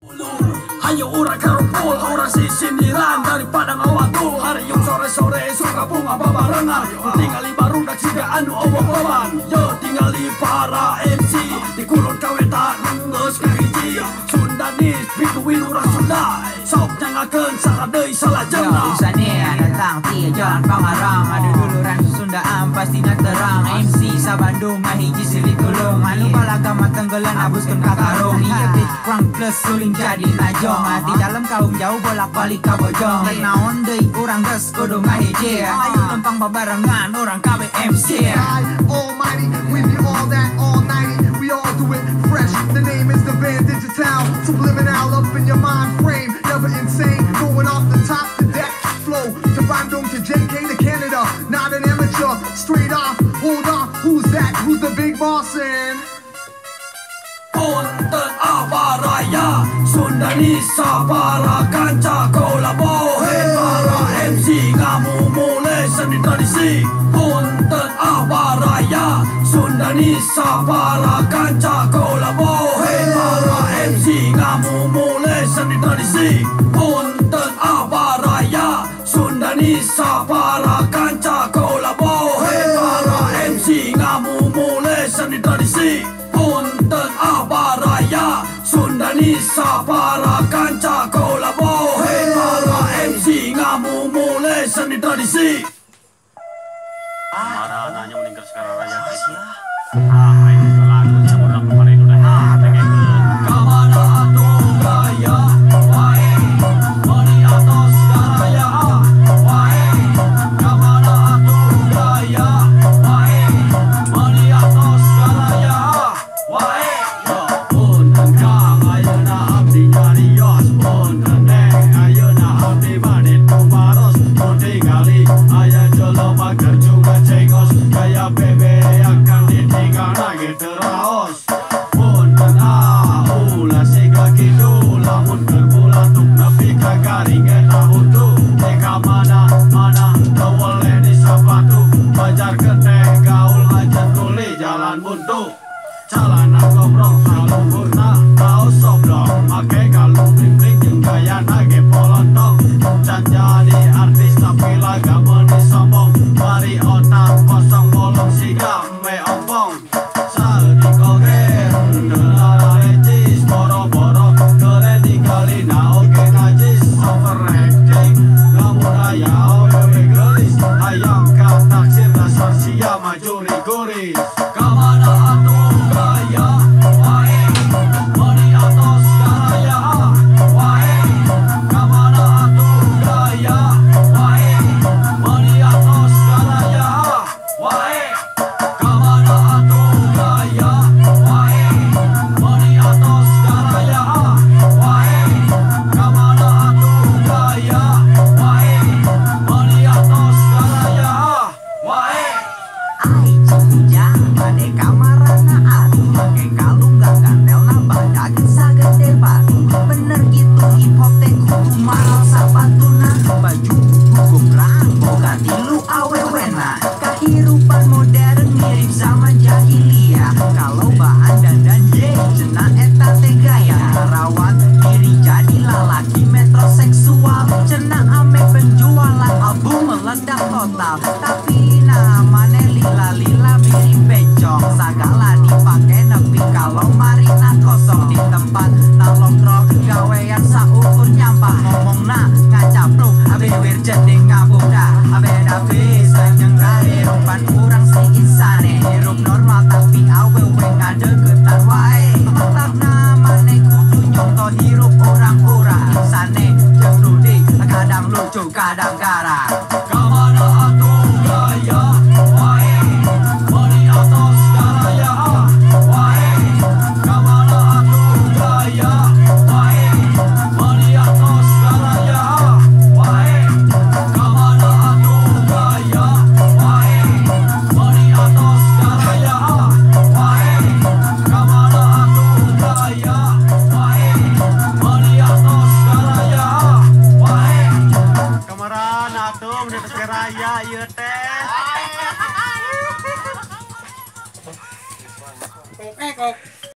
Hayo orang karumpul, orang sindiran daripada ngawatul. Hari yung sore-sore suka bunga babarengan. Tingali barudak siga anu obok-oban. Yo tingali para MC di kulon kawetan ngeus kahiji. Sundanis bituin urang Sunda. Sok nyangakeun sakadeuy salajengna. Usahanya datang ti jalan Pangarang. Ada duluran Sundaan pastinya terang. MC sa Bandung ngahiji silih tulung. Anu balaga matenggelan abuskeun ka karung. Iya beat kurang plus suling jadi najong. Di dalam kaum jauh bolak-balik ka bojong. Rek naon deui urang geus kudu ngahiji. Ayo lempang babarengan urang kabeh MC. Almighty, we be all that all nighty. We all do it fresh. The name is the band Digital. Subliminal up in your mind frame. Never insane, going off the top, the deck flow. To Bandung to JK to Canada. Not an amateur, straight off. Hold on, who's that? Who's the big boss in? Punten abaraya Sundanisa para kanca kolabohen. Para MC ngamumule seni tradisi. Punten abaraya Sundanisa para kanca kolabohen. Para MC ngamumule seni tradisi. Punten abaraya Sundanisa para kanca kolabohen. Para MC ngamumule seni tradisi. Punten abaraya Sundanisa para kanca kolabohen. Para MC ngamumule seni tradisi. Para nanya meninggal sekarang raya. Ini lagu yang orang kemarin udah.